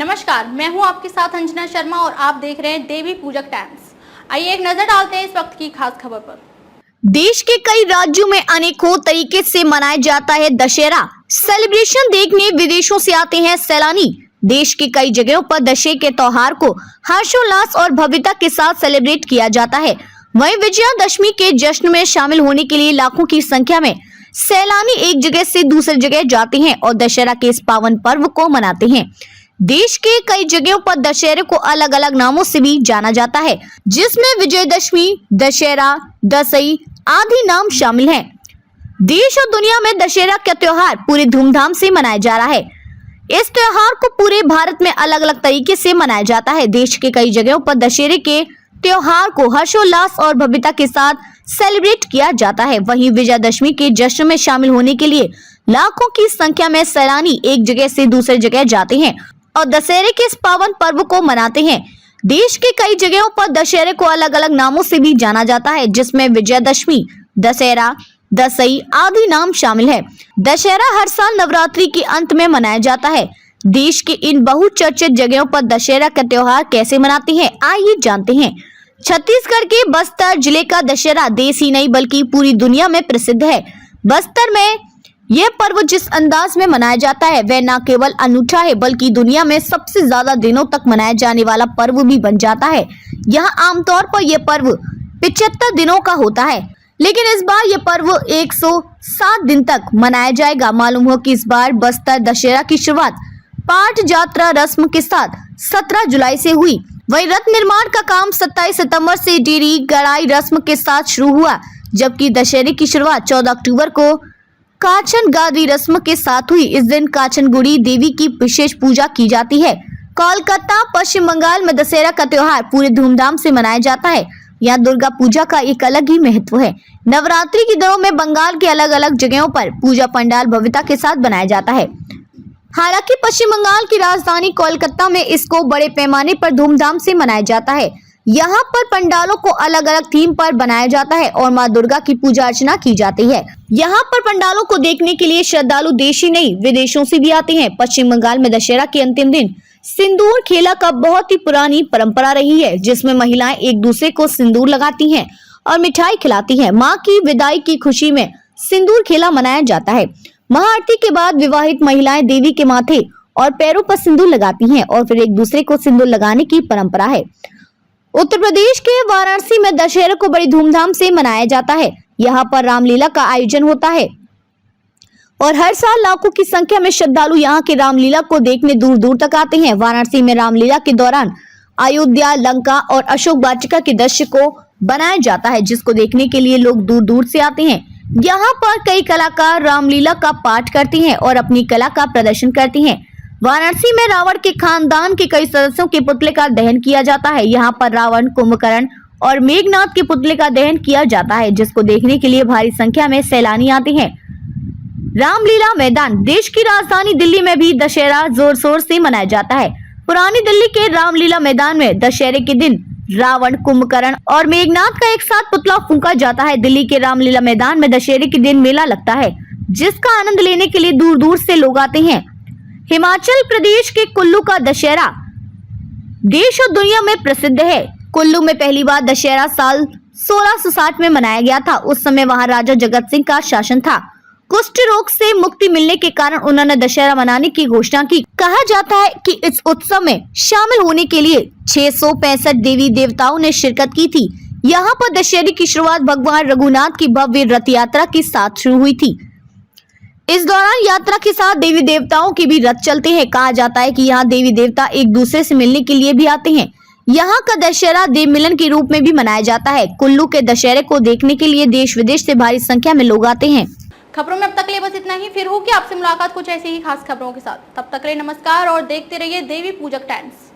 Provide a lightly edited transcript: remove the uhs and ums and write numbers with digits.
नमस्कार, मैं हूं आपके साथ अंजना शर्मा और आप देख रहे हैं देवी पूजक टाइम्स। आइए एक नजर डालते हैं इस वक्त की खास खबर पर। देश के कई राज्यों में अनेकों तरीके से मनाया जाता है दशहरा। सेलिब्रेशन देखने विदेशों से आते हैं सैलानी। देश की कई जगहों पर दशहरे के त्योहार को हर्षोल्लास और भव्यता के साथ सेलिब्रेट किया जाता है। वहीं विजयादशमी के जश्न में शामिल होने के लिए लाखों की संख्या में सैलानी एक जगह से दूसरी जगह जाते हैं और दशहरा के इस पावन पर्व को मनाते हैं। देश के कई जगहों पर दशहरे को अलग अलग नामों से भी जाना जाता है, जिसमें विजयदशमी, दशहरा, दसई आदि नाम शामिल हैं। देश और दुनिया में दशहरा का त्योहार पूरी धूमधाम से मनाया जा रहा है। इस त्योहार को पूरे भारत में अलग अलग तरीके से मनाया जाता है। देश के कई जगहों पर दशहरे के त्योहार को हर्षोल्लास और भव्यता के साथ सेलिब्रेट किया जाता है। वहीं विजयादशमी के जश्न में शामिल होने के लिए लाखों की संख्या में सैलानी एक जगह से दूसरी जगह जाते हैं और दशहरे के इस पावन पर्व को मनाते हैं। देश के कई जगहों पर दशहरे को अलग अलग नामों से भी जाना जाता है, जिसमें विजयादशमी, दशहरा, दसई आदि नाम शामिल है। दशहरा हर साल नवरात्रि के अंत में मनाया जाता है। देश के इन बहुचर्चित जगहों पर दशहरा का त्योहार कैसे मनाते हैं, आइए जानते हैं। छत्तीसगढ़ के बस्तर जिले का दशहरा देश ही नहीं बल्कि पूरी दुनिया में प्रसिद्ध है। बस्तर में यह पर्व जिस अंदाज में मनाया जाता है वह न केवल अनूठा है बल्कि दुनिया में सबसे ज्यादा दिनों तक मनाया जाने वाला पर्व भी बन जाता है। यहाँ आमतौर पर यह पर्व 75 दिनों का होता है, लेकिन इस बार यह पर्व 107 दिन तक मनाया जाएगा। मालूम हो कि इस बार बस्तर दशहरा की शुरुआत पाट यात्रा रस्म के साथ 17 जुलाई से हुई। वहीं रथ निर्माण का काम 27 सितंबर से डेरी गड़ाई रस्म के साथ शुरू हुआ, जबकि दशहरे की शुरुआत 14 अक्टूबर को काचन गादी रस्म के साथ हुई। इस दिन काचनगुड़ी देवी की विशेष पूजा की जाती है। कोलकाता, पश्चिम बंगाल में दशहरा का त्योहार पूरे धूमधाम से मनाया जाता है। यहाँ दुर्गा पूजा का एक अलग ही महत्व है। नवरात्रि के दिनों में बंगाल के अलग अलग जगहों पर पूजा पंडाल भव्यता के साथ बनाया जाता है। हालांकि पश्चिम बंगाल की राजधानी कोलकाता में इसको बड़े पैमाने पर धूमधाम से मनाया जाता है। यहाँ पर पंडालों को अलग अलग थीम पर बनाया जाता है और माँ दुर्गा की पूजा अर्चना की जाती है। यहाँ पर पंडालों को देखने के लिए श्रद्धालु देश ही नहीं विदेशों से भी आते हैं। पश्चिम बंगाल में दशहरा के अंतिम दिन सिंदूर खेला का बहुत ही पुरानी परंपरा रही है, जिसमें महिलाएं एक दूसरे को सिंदूर लगाती हैं और मिठाई खिलाती हैं। माँ की विदाई की खुशी में सिंदूर खेला मनाया जाता है। महाआरती के बाद विवाहित महिलाएं देवी के माथे और पैरों पर सिंदूर लगाती हैं और फिर एक दूसरे को सिंदूर लगाने की परंपरा है। उत्तर प्रदेश के वाराणसी में दशहरा को बड़ी धूमधाम से मनाया जाता है। यहाँ पर रामलीला का आयोजन होता है और हर साल लाखों की संख्या में श्रद्धालु यहाँ के रामलीला को देखने दूर दूर तक आते हैं। वाराणसी में रामलीला के दौरान अयोध्या, लंका और अशोक वाटिका के दृश्य को बनाया जाता है, जिसको देखने के लिए लोग दूर दूर से आते हैं। यहाँ पर कई कलाकार रामलीला का पाठ करते हैं और अपनी कला का प्रदर्शन करते हैं। वाराणसी में रावण के खानदान के कई सदस्यों के पुतले का दहन किया जाता है। यहाँ पर रावण, कुंभकर्ण और मेघनाथ के पुतले का दहन किया जाता है, जिसको देखने के लिए भारी संख्या में सैलानी आते हैं। रामलीला मैदान देश की राजधानी दिल्ली में भी दशहरा जोर शोर से मनाया जाता है। पुरानी दिल्ली के रामलीला मैदान में दशहरे के दिन रावण, कुंभकर्ण और मेघनाथ का एक साथ पुतला फूंका जाता है। दिल्ली के रामलीला मैदान में दशहरे के दिन मेला लगता है, जिसका आनंद लेने के लिए दूर दूर से लोग आते हैं। हिमाचल प्रदेश के कुल्लू का दशहरा देश और दुनिया में प्रसिद्ध है। कुल्लू में पहली बार दशहरा साल 1660 में मनाया गया था। उस समय वहां राजा जगत सिंह का शासन था। कुष्ठ रोग से मुक्ति मिलने के कारण उन्होंने दशहरा मनाने की घोषणा की। कहा जाता है कि इस उत्सव में शामिल होने के लिए 665 देवी देवताओं ने शिरकत की थी। यहाँ पर दशहरे की शुरुआत भगवान रघुनाथ की भव्य रथ यात्रा के साथ शुरू हुई थी। इस दौरान यात्रा के साथ देवी देवताओं के भी रथ चलते हैं। कहा जाता है कि यहाँ देवी देवता एक दूसरे से मिलने के लिए भी आते हैं। यहाँ का दशहरा देव मिलन के रूप में भी मनाया जाता है। कुल्लू के दशहरे को देखने के लिए देश विदेश से भारी संख्या में लोग आते हैं। खबरों में अब तक के लिए बस इतना ही। फिर होगी आपसे मुलाकात कुछ ऐसी ही खास खबरों के साथ। तब तक के लिए नमस्कार और देखते रहिए देवी पूजक टाइम्स।